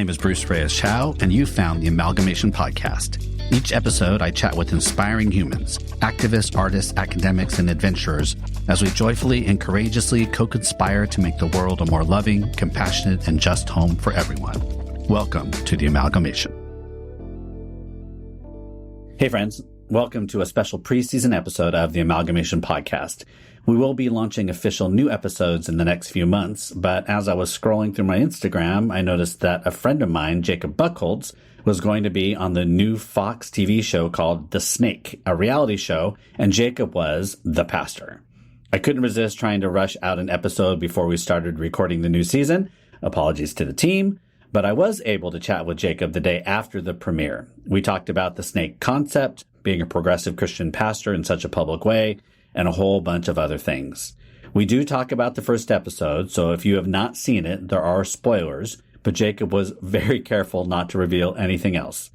name is Bruce Reyes-Chow, and you found the Amalgamation Podcast. Each episode, I chat with inspiring humans, activists, artists, academics, and adventurers as we joyfully and courageously co-conspire to make the world a more loving, compassionate, and just home for everyone. Welcome to the Amalgamation. Hey, friends. Welcome to a special preseason episode of the Amalgamation Podcast. We will be launching official new episodes in the next few months, but as I was scrolling through my Instagram, I noticed that a friend of mine, Jacob Buchholz, was going to be on the new Fox TV show called The Snake, a reality show, and Jacob was the pastor. I couldn't resist trying to rush out an episode before we started recording the new season. Apologies to the team, but I was able to chat with Jacob the day after the premiere. We talked about the snake concept, being a progressive Christian pastor in such a public way, and a whole bunch of other things. We do talk about the first episode, so if you have not seen it, there are spoilers, but Jacob was very careful not to reveal anything else.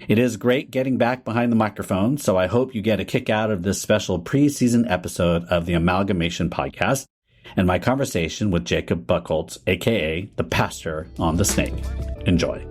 It is great getting back behind the microphone, so I hope you get a kick out of this special preseason episode of the Amalgamation Podcast and my conversation with Jacob Buchholz, aka the pastor on The Snake. Enjoy.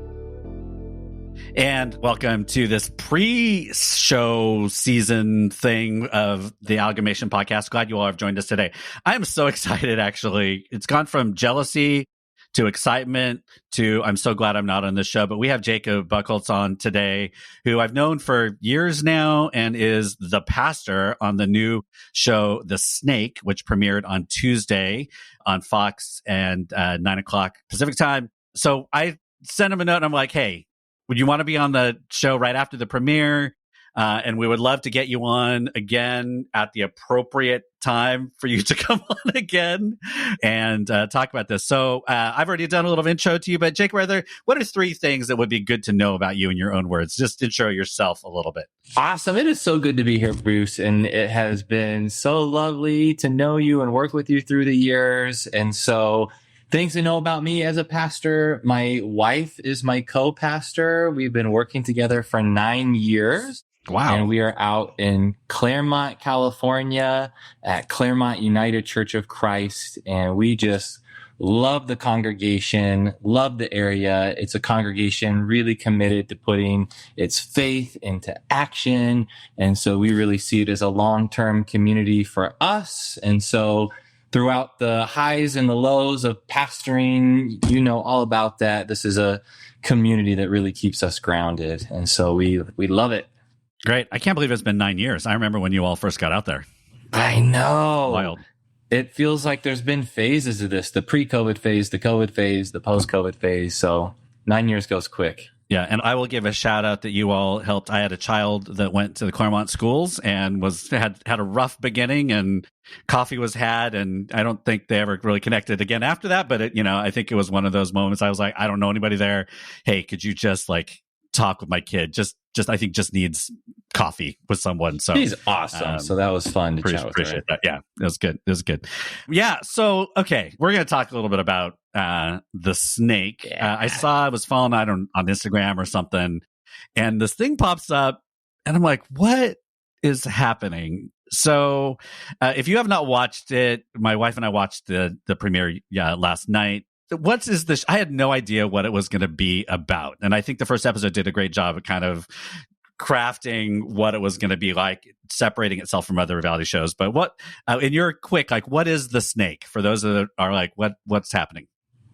And welcome to this pre-show season thing of the Amalgamation Podcast. Glad you all have joined us today. I am so excited, actually. It's gone from jealousy to excitement to I'm so glad I'm not on this show. But we have Jacob Buchholz on today, who I've known for years now and is the pastor on the new show, The Snake, which premiered on Tuesday on Fox and 9 o'clock Pacific time. So I sent him a note and I'm like, hey, would you want to be on the show right after the premiere? And we would love to get you on again at the appropriate time for you to come on again and talk about this. So I've already done a little intro to you, but Jake, what are three things that would be good to know about you in your own words? Just intro yourself a little bit. Awesome. It is so good to be here, Bruce. And it has been so lovely to know you and work with you through the years. And so things to know about me as a pastor. My wife is my co-pastor. We've been working together for 9 years. Wow. And we are out in Claremont, California at Claremont United Church of Christ. And we just love the congregation, love the area. It's a congregation really committed to putting its faith into action. And so we really see it as a long-term community for us. And so throughout the highs and the lows of pastoring, you know all about that. This is a community that really keeps us grounded. And so we love it. Great. I can't believe it's been 9 years. I remember when you all first got out there. I know. Wild. It feels like there's been phases of this, the pre-COVID phase, the COVID phase, the post-COVID phase. So 9 years goes quick. Yeah, and I will give a shout out that you all helped. I had a child that went to the Claremont schools and had a rough beginning, and coffee was had, and I don't think they ever really connected again after that. But I think it was one of those moments. I was like, I don't know anybody there. Hey, could you just talk with my kid? Just I think just needs coffee with someone. So he's awesome. So that was fun to chat with her. Appreciate that. Yeah, it was good. It was good. Yeah. So okay, we're gonna talk a little bit about The Snake. Yeah. I was following that on Instagram or something, and this thing pops up, and I'm like, what is happening? So if you have not watched it, my wife and I watched the premiere last night. What is this? I had no idea what it was going to be about. And I think the first episode did a great job of kind of crafting what it was going to be like, separating itself from other reality shows. But what, in your quick, what is The Snake? For those that are like, what's happening?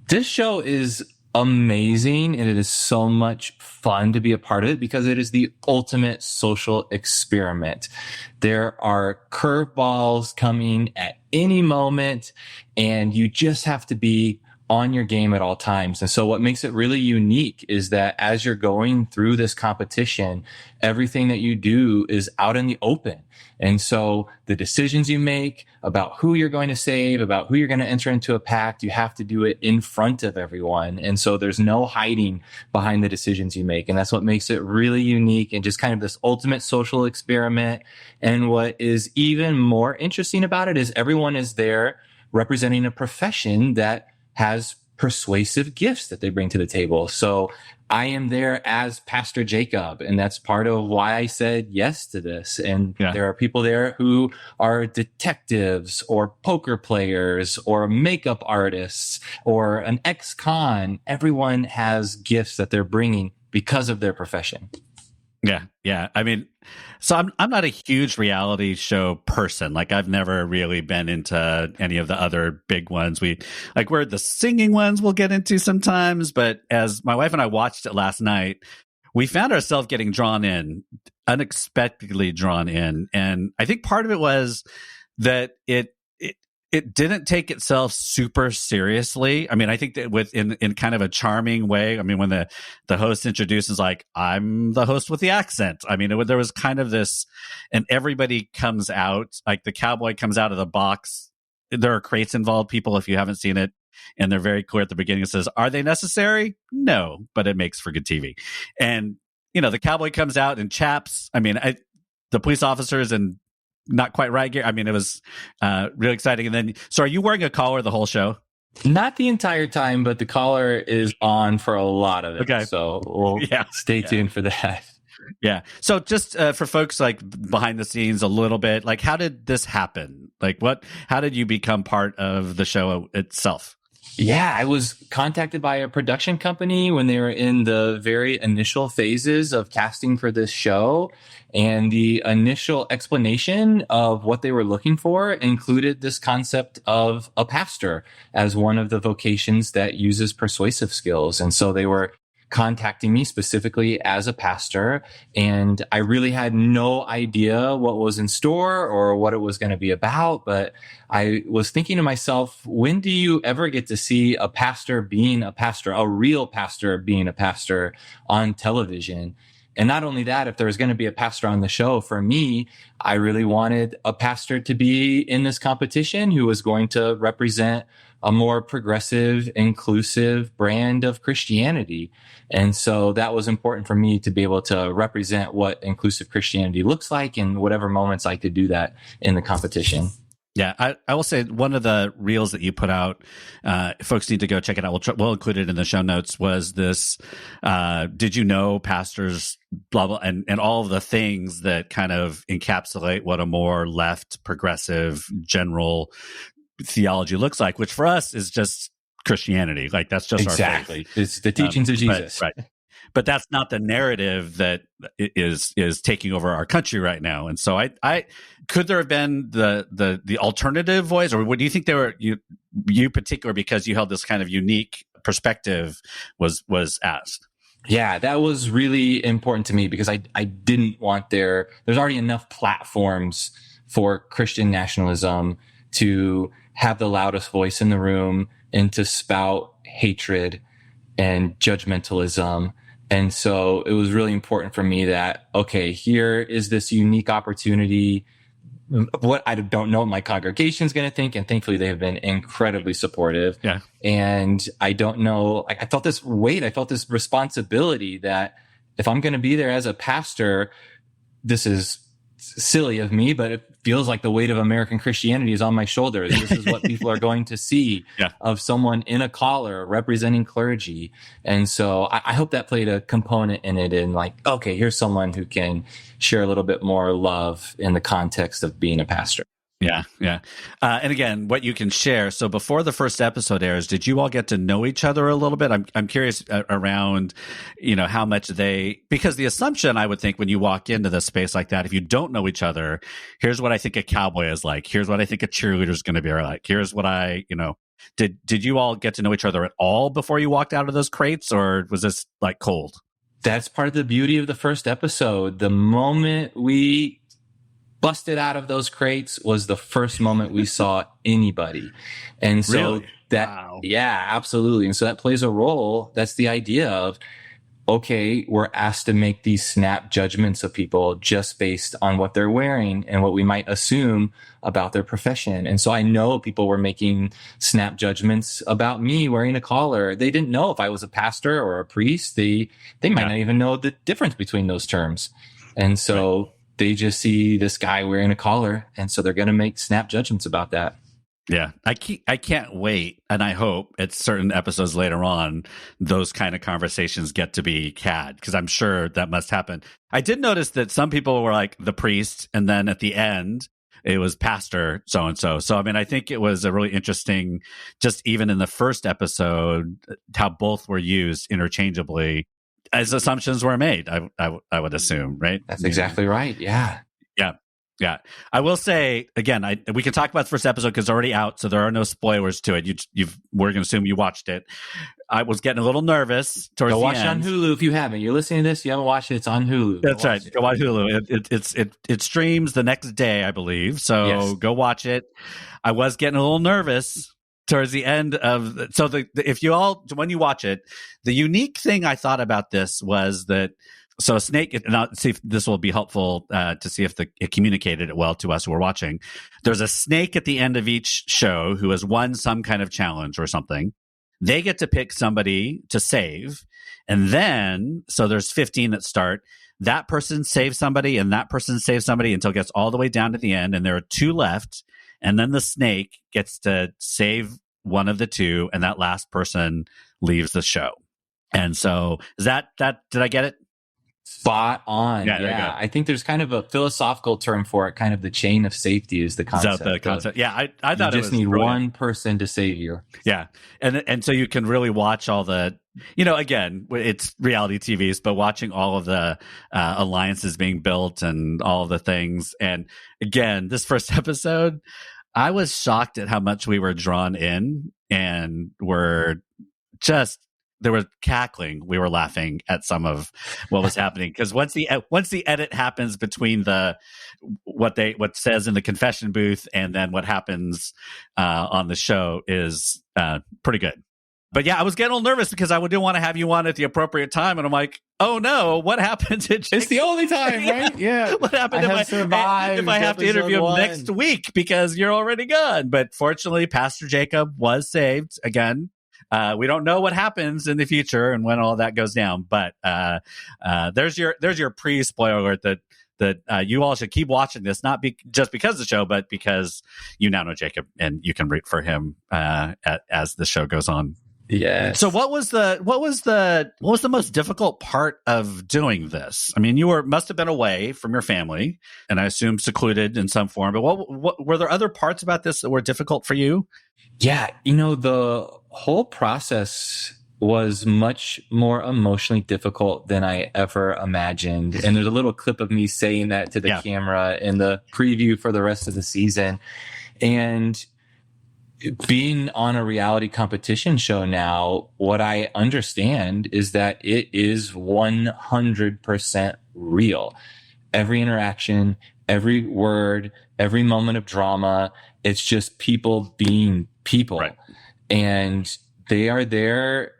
This show is amazing, and it is so much fun to be a part of it because it is the ultimate social experiment. There are curveballs coming at any moment, and you just have to be on your game at all times. And so what makes it really unique is that as you're going through this competition, everything that you do is out in the open. And so the decisions you make about who you're going to save, about who you're going to enter into a pact, you have to do it in front of everyone. And so there's no hiding behind the decisions you make. And that's what makes it really unique and just kind of this ultimate social experiment. And what is even more interesting about it is everyone is there representing a profession that has persuasive gifts that they bring to the table. So I am there as Pastor Jacob, and that's part of why I said yes to this. And there are people there who are detectives or poker players or makeup artists or an ex-con. Everyone has gifts that they're bringing because of their profession. Yeah, yeah. I mean, so I'm not a huge reality show person. Like, I've never really been into any of the other big ones. We're the singing ones we'll get into sometimes, but as my wife and I watched it last night, we found ourselves getting drawn in, unexpectedly drawn in. And I think part of it was that it didn't take itself super seriously. I mean, I think that in kind of a charming way. I mean, when the host introduces, like, I'm the host with the accent. I mean, there was kind of this, and everybody comes out, like the cowboy comes out of the box. There are crates involved, people, if you haven't seen it. And they're very clear at the beginning. It says, are they necessary? No, but it makes for good TV. And, the cowboy comes out in chaps. I mean, the police officers and not quite right gear. I mean, it was really exciting. And then, so are you wearing a collar the whole show? Not the entire time, but the collar is on for a lot of it. Okay. So we'll stay tuned for that. Yeah. So just for folks like behind the scenes a little bit, like, how did this happen? Like, how did you become part of the show itself? Yeah, I was contacted by a production company when they were in the very initial phases of casting for this show. And the initial explanation of what they were looking for included this concept of a pastor as one of the vocations that uses persuasive skills. And so they were contacting me specifically as a pastor, and I really had no idea what was in store or what it was going to be about. But I was thinking to myself, when do you ever get to see a pastor being a pastor, a real pastor being a pastor on television? And not only that, if there was going to be a pastor on the show, for me, I really wanted a pastor to be in this competition who was going to represent a more progressive, inclusive brand of Christianity. And so that was important for me to be able to represent what inclusive Christianity looks like in whatever moments I could do that in the competition. Yeah, I will say one of the reels that you put out, folks need to go check it out. We'll include it in the show notes. Was this, did you know pastors, blah, blah, and all of the things that kind of encapsulate what a more left, progressive, general theology looks like, which for us is just Christianity. Like, that's just exactly our faith. It's the teachings of Jesus. But, right. But that's not the narrative that is taking over our country right now. And so I could there have been the alternative voice, or what do you think they were, you particular, because you held this kind of unique perspective, was asked? Yeah, that was really important to me because I didn't want there's already enough platforms for Christian nationalism to have the loudest voice in the room and to spout hatred and judgmentalism. And so it was really important for me that, okay, here is this unique opportunity. What I don't know what my congregation is going to think. And thankfully they have been incredibly supportive. Yeah. And I don't know, I felt this weight. I felt this responsibility that if I'm going to be there as a pastor, this is silly of me, but it feels like the weight of American Christianity is on my shoulders. This is what people are going to see of someone in a collar representing clergy. And so I hope that played a component in it, in like, okay, here's someone who can share a little bit more love in the context of being a pastor. Yeah, yeah. And again, what you can share. So before the first episode airs, did you all get to know each other a little bit? I'm curious around, how much because the assumption I would think when you walk into this space like that, if you don't know each other, here's what I think a cowboy is like. Here's what I think a cheerleader is going to be like. Here's what did you all get to know each other at all before you walked out of those crates, or was this like cold? That's part of the beauty of the first episode. The moment we busted out of those crates was the first moment we saw anybody. And so really? Yeah, absolutely. And so that plays a role. That's the idea of, okay, we're asked to make these snap judgments of people just based on what they're wearing and what we might assume about their profession. And so I know people were making snap judgments about me wearing a collar. They didn't know if I was a pastor or a priest. They might not even know the difference between those terms. And so they just see this guy wearing a collar, and so they're going to make snap judgments about that. Yeah, I can't wait, and I hope at certain episodes later on, those kind of conversations get to be had, because I'm sure that must happen. I did notice that some people were like the priest, and then at the end, it was Pastor so and so. So I mean, I think it was a really interesting, just even in the first episode, how both were used interchangeably as assumptions were made. I would assume, right? That's exactly right. Yeah. Yeah. Yeah. I will say again, we can talk about the first episode because it's already out, so there are no spoilers to it. We're going to assume you watched it. I was getting a little nervous towards the end. Go watch it on Hulu if you haven't. You're listening to this, you haven't watched it, it's on Hulu. That's right. Go watch Hulu. It streams the next day, I believe. So yes. Go watch it. I was getting a little nervous towards the end of when you watch it, the unique thing I thought about this was that. So a snake, and I'll see if this will be helpful to see if it communicated it well to us who are watching. There's a snake at the end of each show who has won some kind of challenge or something. They get to pick somebody to save. And then, so there's 15 that start. That person saves somebody and that person saves somebody until it gets all the way down to the end. And there are 2 left. And then the snake gets to save one of the 2. And that last person leaves the show. And so is that did I get it? Spot on. Yeah. I think there's kind of a philosophical term for it. Kind of the chain of safety is the concept. Is that the concept? Yeah. I thought you just need brilliant. One person to save you. Yeah. And so you can really watch all the, again, it's reality TVs, but watching all of the alliances being built and all of the things. And again, this first episode, I was shocked at how much we were drawn in and were just, there was cackling. We were laughing at some of what was happening because once the edit happens between what says in the confession booth and then what happens on the show is pretty good. But yeah, I was getting a little nervous because I didn't want to have you on at the appropriate time, and I'm like, oh no, what happened? It's the only time, right? Yeah. What happened if I have to interview him next week because you're already gone? But fortunately, Pastor Jacob was saved again. We don't know what happens in the future and when all that goes down, but there's your pre-spoiler that you all should keep watching this, not just because of the show, but because you now know Jacob and you can root for him as the show goes on. Yeah. So what was the most difficult part of doing this? I mean, you must have been away from your family, and I assume secluded in some form. But what were there other parts about this that were difficult for you? Yeah, the whole process was much more emotionally difficult than I ever imagined. And there's a little clip of me saying that to the camera in the preview for the rest of the season. And being on a reality competition show now, what I understand is that it is 100% real. Every interaction, every word, every moment of drama, it's just people being people. Right. And they are there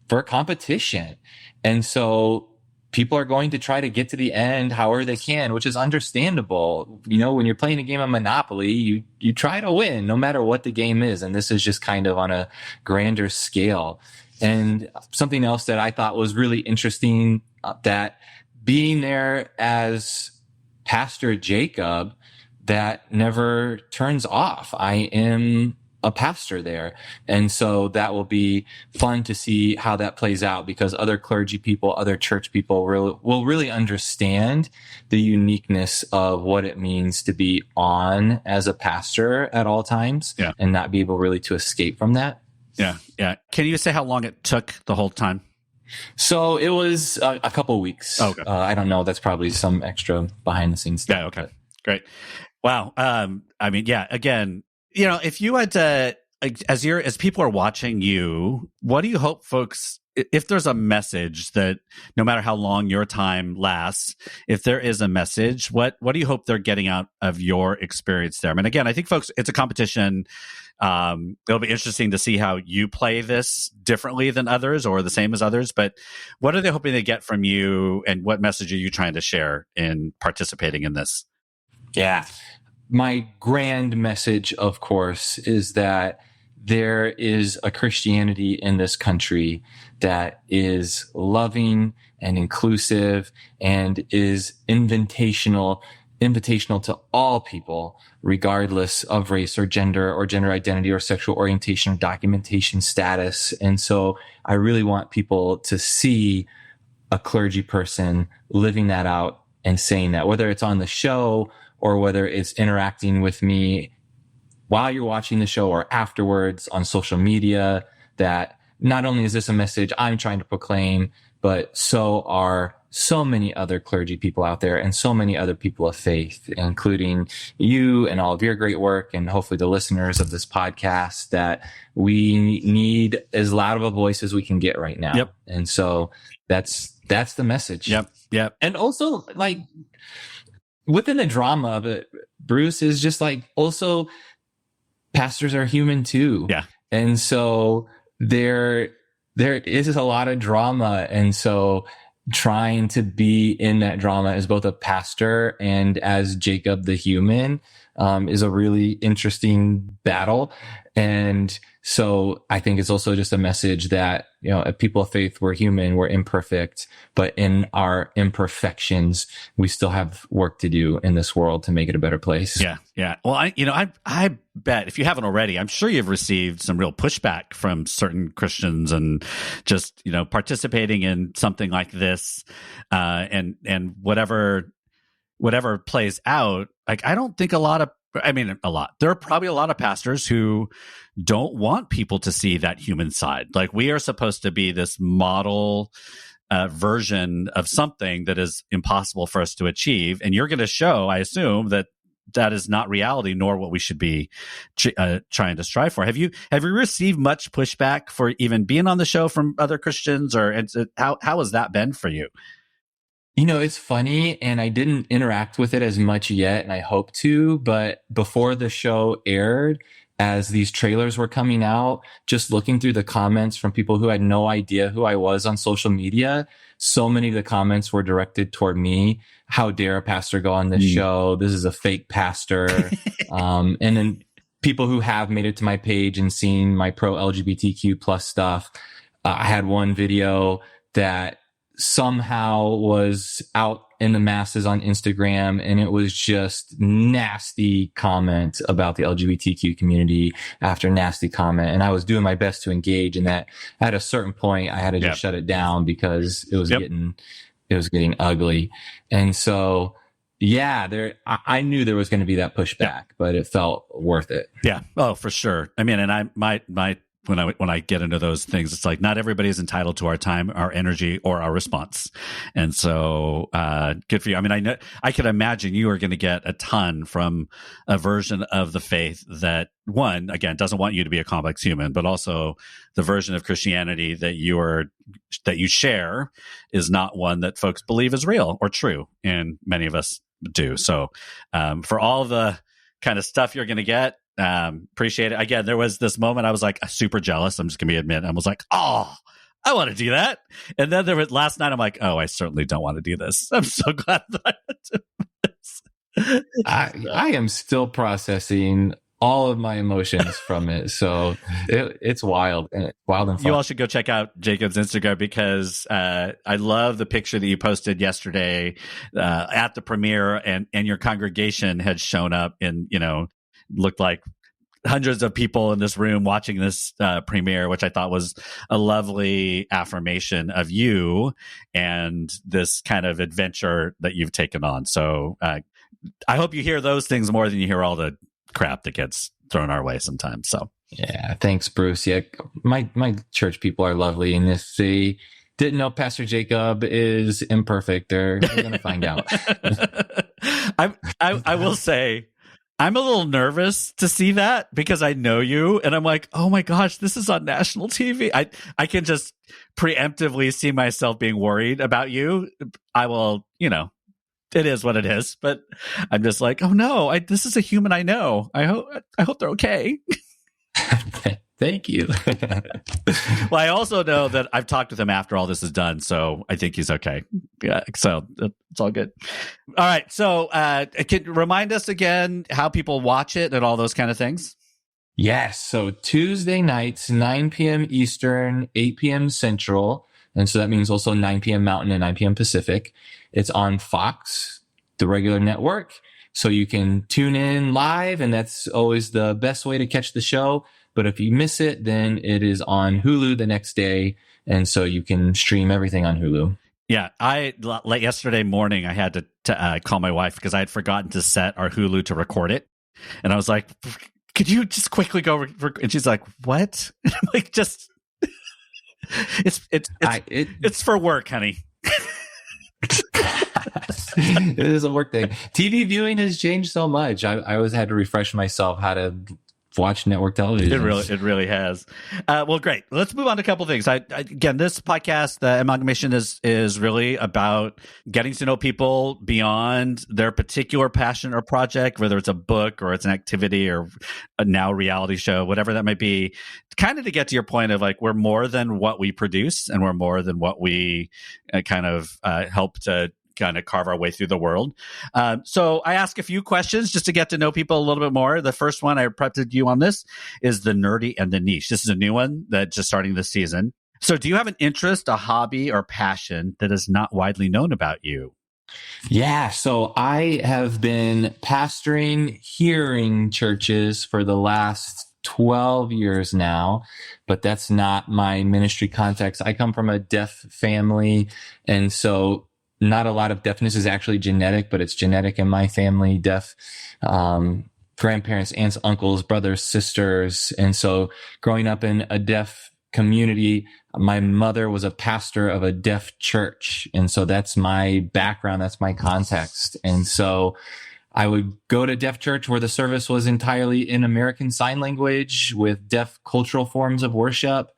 for competition. And so people are going to try to get to the end however they can, which is understandable. When you're playing a game of Monopoly, you try to win no matter what the game is. And this is just kind of on a grander scale. And something else that I thought was really interesting, that being there as Pastor Jacob, that never turns off. I am a pastor there. And so that will be fun to see how that plays out, because other clergy people, other church people will really understand the uniqueness of what it means to be on as a pastor at all times and not be able really to escape from that. Yeah. Yeah. Can you say how long it took the whole time? So it was a couple of weeks. Oh, okay. I don't know. That's probably some extra behind the scenes stuff. Yeah. Okay. Great. Wow. I mean, yeah, again, if you had to, as people are watching you, what do you hope folks, if there's a message that no matter how long your time lasts, if there is a message, what do you hope they're getting out of your experience there? I mean, again, I think folks, it's a competition. It'll be interesting to see how you play this differently than others or the same as others, but what are they hoping they get from you, and what message are you trying to share in participating in this? Yeah. My grand message, of course, is that there is a Christianity in this country that is loving and inclusive and is invitational invitational to all people, regardless of race or gender identity or sexual orientation or documentation status. And so I really want people to see a clergy person living that out and saying that, whether it's on the show or whether it's interacting with me while you're watching the show or afterwards on social media, that not only is this a message I'm trying to proclaim, but so are so many other clergy people out there and so many other people of faith, including you and all of your great work, and hopefully the listeners of this podcast, that we need as loud of a voice as we can get right now. Yep. And so that's the message. Yep. And also, like, within the drama of it, Bruce, is just like, also pastors are human too. Yeah. And so there is a lot of drama. And so trying to be in that drama as both a pastor and as Jacob the human is a really interesting battle. And so I think it's also just a message that, you know, people of faith, we're human, we're imperfect, but in our imperfections, we still have work to do in this world to make it a better place. Yeah. Well, I bet if you haven't already, I'm sure you've received some real pushback from certain Christians, and just, you know, participating in something like this, and whatever plays out. Like, I don't think a lot. There are probably a lot of pastors who don't want people to see that human side. Like, we are supposed to be this model version of something that is impossible for us to achieve. And you're going to show, I assume, that is not reality, nor what we should be trying to strive for. Have you received much pushback for even being on the show from other Christians, or how has that been for you? You know, it's funny, and I didn't interact with it as much yet, and I hope to, but before the show aired, as these trailers were coming out, just looking through the comments from people who had no idea who I was on social media, so many of the comments were directed toward me. How dare a pastor go on this show? This is a fake pastor. And then people who have made it to my page and seen my pro LGBTQ plus stuff. I had one video that somehow was out in the masses on Instagram, and it was just nasty comment about the LGBTQ community after nasty comment. And I was doing my best to engage in that. At a certain point, I had to just shut it down because it was getting ugly. And so, I knew there was going to be that pushback, but it felt worth it. Yeah. Oh, for sure. I mean, and when I get into those things, it's like, not everybody is entitled to our time, our energy, or our response. And so, good for you. I mean, I could imagine you are going to get a ton from a version of the faith that, one, again, doesn't want you to be a complex human, but also the version of Christianity that you share is not one that folks believe is real or true. And many of us do. So, for all the kind of stuff you're going to get, appreciate it. Again, there was this moment I was like super jealous. I'm just gonna admit, I was like, oh, I want to do that. And then last night I'm like, oh, I certainly don't want to do this. I'm so glad that I did this. I am still processing all of my emotions from it. So it's wild and fun. You all should go check out Jacob's Instagram, because I love the picture that you posted yesterday at the premiere, and your congregation had shown up in, looked like hundreds of people in this room watching this premiere, which I thought was a lovely affirmation of you and this kind of adventure that you've taken on. So I hope you hear those things more than you hear all the crap that gets thrown our way sometimes. So yeah, thanks, Bruce. Yeah, my church people are lovely, and if they didn't know Pastor Jacob is imperfect, they're going to find out. I will say, I'm a little nervous to see that, because I know you, and I'm like, oh my gosh, this is on national TV. I can just preemptively see myself being worried about you. I will, it is what it is, but I'm just like, oh no, this is a human I know. I hope they're okay. Thank you. Well, I also know that I've talked with him after all this is done, so I think he's okay. Yeah, so it's all good. All right, so can you remind us again how people watch it and all those kind of things? Yes, so Tuesday nights, 9 p.m. Eastern, 8 p.m. Central, and so that means also 9 p.m. Mountain and 9 p.m. Pacific. It's on Fox, the regular network, So you can tune in live, and that's always the best way to catch the show. But if you miss it, then it is on Hulu the next day. And so you can stream everything on Hulu. Yeah, like yesterday morning, I had to call my wife because I had forgotten to set our Hulu to record it. And I was like, could you just quickly go? And she's like, what? And I'm like, just, it's for work, honey. It is a work thing. TV viewing has changed so much. I always had to refresh myself how to watch network television. It really has. Well, great. Let's move on to a couple of things. Again, this podcast, the Amalgamation, is really about getting to know people beyond their particular passion or project, whether it's a book or it's an activity or a now reality show, whatever that might be. Kind of to get to your point of like, we're more than what we produce, and we're more than what we help to kind of carve our way through the world. So I ask a few questions just to get to know people a little bit more. The first one, I prepped you on this, is the nerdy and the niche. This is a new one that's just starting this season. So do you have an interest, a hobby, or passion that is not widely known about you? Yeah. So I have been pastoring hearing churches for the last 12 years now, but that's not my ministry context. I come from a deaf family, and so not a lot of deafness is actually genetic, but it's genetic in my family. Deaf grandparents, aunts, uncles, brothers, sisters. And so growing up in a deaf community, my mother was a pastor of a deaf church. And so that's my background. That's my context. And so I would go to deaf church where the service was entirely in American Sign Language with deaf cultural forms of worship.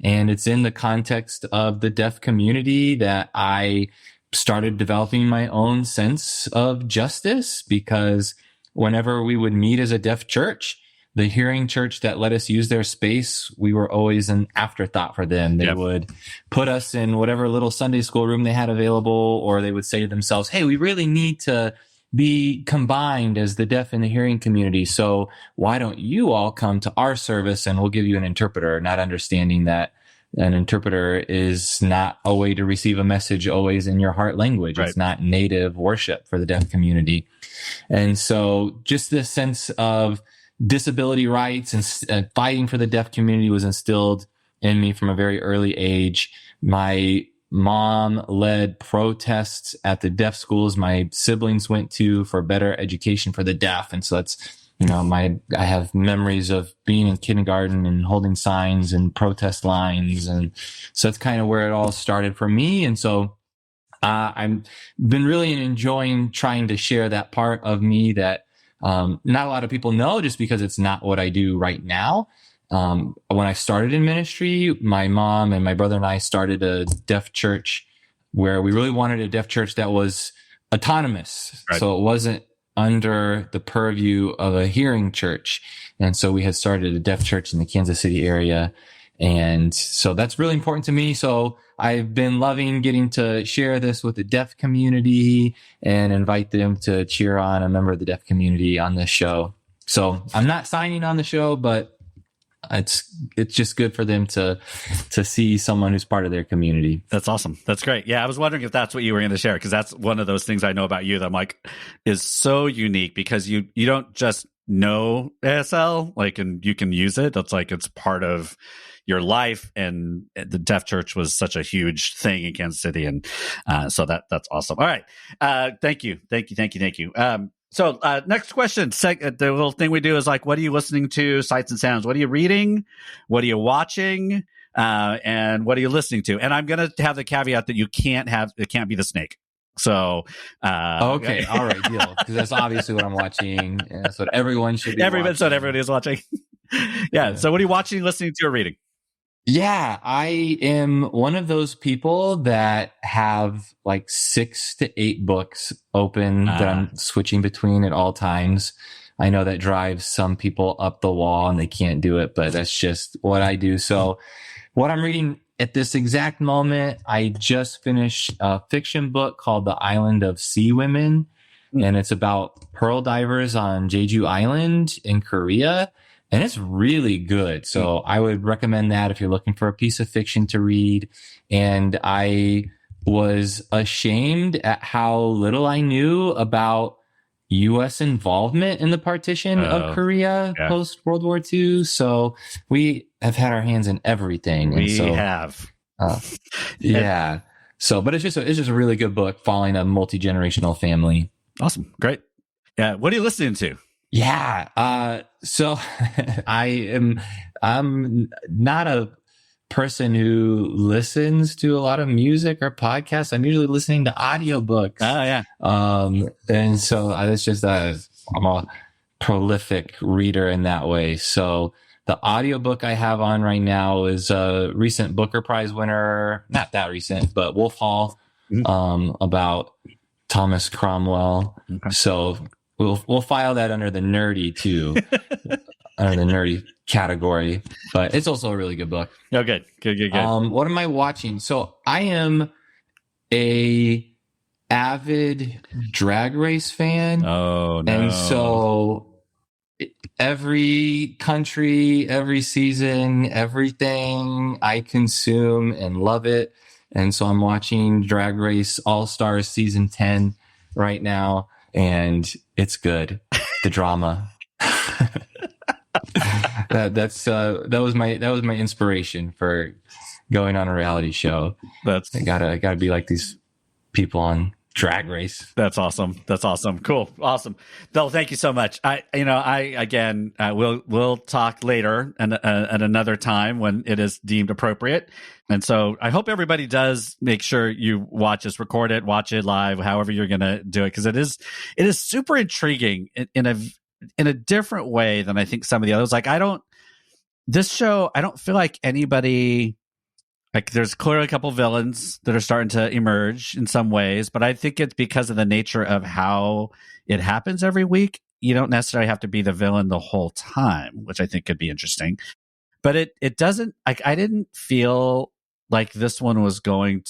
And it's in the context of the deaf community that I started developing my own sense of justice, because whenever we would meet as a deaf church, the hearing church that let us use their space, we were always an afterthought for them. They would put us in whatever little Sunday school room they had available, or they would say to themselves, hey, we really need to be combined as the deaf and the hearing community. So why don't you all come to our service and we'll give you an interpreter, not understanding that an interpreter is not a way to receive a message always in your heart language. Right. It's not native worship for the deaf community. And so just this sense of disability rights and fighting for the deaf community was instilled in me from a very early age. My mom led protests at the deaf schools my siblings went to for better education for the deaf. And so that's, I have memories of being in kindergarten and holding signs and protest lines. And so that's kind of where it all started for me. And so I've been really enjoying trying to share that part of me that not a lot of people know, just because it's not what I do right now. When I started in ministry, my mom and my brother and I started a deaf church where we really wanted a deaf church that was autonomous. Right. So it wasn't under the purview of a hearing church. And so we had started a deaf church in the Kansas City area. And so that's really important to me. So I've been loving getting to share this with the deaf community and invite them to cheer on a member of the deaf community on this show. So I'm not signing on the show, but it's just good for them to see someone who's part of their community. That's awesome. That's great. Yeah, I was wondering if that's what you were going to share, because that's one of those things I know about you that I'm like is so unique, because you don't just know ASL, like, and you can use it. That's like it's part of your life, and the deaf church was such a huge thing in Kansas City, and so that's awesome. All right, thank you. So next question, the little thing we do is like, what are you listening to? Sights and sounds. What are you reading? What are you watching? And what are you listening to? And I'm going to have the caveat that it can't be the snake. So, okay. All right. Deal. Because that's obviously what I'm watching. And that's what everyone should be watching. That's what everybody is watching. Yeah. So what are you watching, listening to, or reading? Yeah, I am one of those people that have like 6 to 8 books open that I'm switching between at all times. I know that drives some people up the wall and they can't do it, but that's just what I do. So what I'm reading at this exact moment, I just finished a fiction book called The Island of Sea Women, and it's about pearl divers on Jeju Island in Korea. And it's really good. So I would recommend that if you're looking for a piece of fiction to read. And I was ashamed at how little I knew about U.S. involvement in the partition of Korea post World War II. So we have had our hands in everything. We have. Yeah. So, but it's just a really good book following a multi-generational family. Awesome. Great. Yeah. What are you listening to? Yeah. So I'm not a person who listens to a lot of music or podcasts. I'm usually listening to audiobooks. Oh, yeah. And so it's just I'm a prolific reader in that way. So the audiobook I have on right now is a recent Booker Prize winner, not that recent, but Wolf Hall, about Thomas Cromwell. Okay. So we'll file that under the nerdy too, under the nerdy category, but it's also a really good book. Oh, good. What am I watching? So I am a avid Drag Race fan. Oh, no. And so every country, every season, everything I consume and love it. And so I'm watching Drag Race All-Stars season 10 right now, and it's good. The drama. That was my inspiration for going on a reality show. I gotta be like these people on Drag Race. That's awesome. Cool. Awesome. Bill, thank you so much. We'll talk later and at another time when it is deemed appropriate. And so I hope everybody does make sure you watch us, record it, watch it live, however you're going to do it. Cause it is super intriguing in a different way than I think some of the others. Like this show, I don't feel like anybody, like there's clearly a couple villains that are starting to emerge in some ways, but I think it's because of the nature of how it happens every week. You don't necessarily have to be the villain the whole time, which I think could be interesting. But it doesn't, like, I didn't feel like this one was going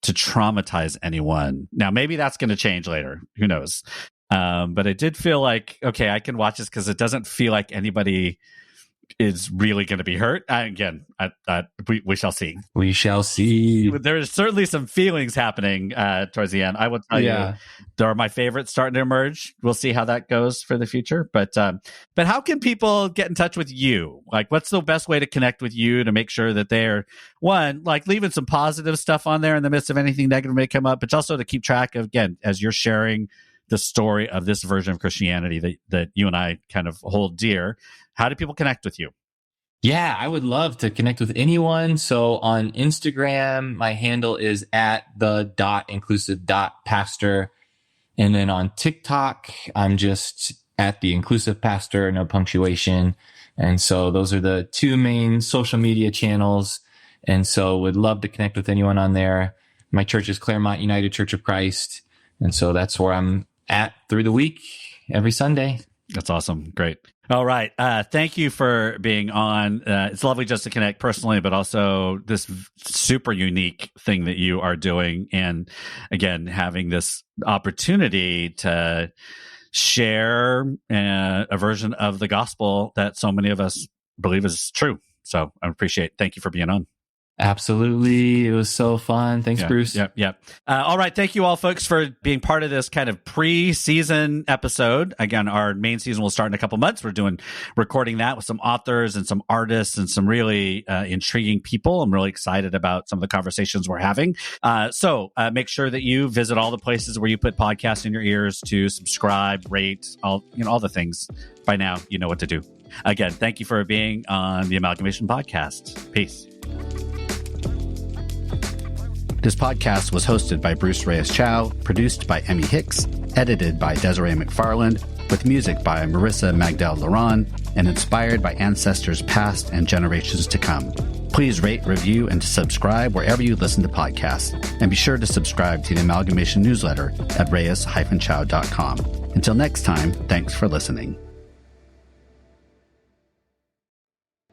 to traumatize anyone. Now, maybe that's going to change later. Who knows? But it did feel like, okay, I can watch this because it doesn't feel like anybody is really going to be hurt. Again, we shall see. We shall see. There's certainly some feelings happening towards the end. I will tell you, there are my favorites starting to emerge. We'll see how that goes for the future. But how can people get in touch with you? Like, what's the best way to connect with you to make sure that they're, one, like leaving some positive stuff on there in the midst of anything negative may come up, but also to keep track of, again, as you're sharing the story of this version of Christianity that you and I kind of hold dear. How do people connect with you? Yeah, I would love to connect with anyone. So on Instagram, my handle is @the.inclusive.pastor. And then on TikTok, I'm just @the_inclusive_pastor, no punctuation. And so those are the two main social media channels. And so would love to connect with anyone on there. My church is Claremont United Church of Christ. And so that's where I'm at through the week, every Sunday. That's awesome. Great. All right. Thank you for being on. It's lovely just to connect personally, but also this super unique thing that you are doing. And again, having this opportunity to share a version of the gospel that so many of us believe is true. So I appreciate it. Thank you for being on. Absolutely. It was so fun. Thanks, Bruce. Yep. All right. Thank you all, folks, for being part of this kind of pre-season episode. Again, our main season will start in a couple months. We're recording that with some authors and some artists and some really intriguing people. I'm really excited about some of the conversations we're having. So make sure that you visit all the places where you put podcasts in your ears to subscribe, rate, all the things. By now, you know what to do. Again, thank you for being on the Amalgamation Podcast. Peace. This podcast was hosted by Bruce Reyes-Chow, produced by Emmy Hicks, edited by Desiree McFarland, with music by Marissa Magdal-Laron, and inspired by ancestors past and generations to come. Please rate, review, and subscribe wherever you listen to podcasts. And be sure to subscribe to the Amalgamation newsletter at reyes-chow.com. Until next time, thanks for listening.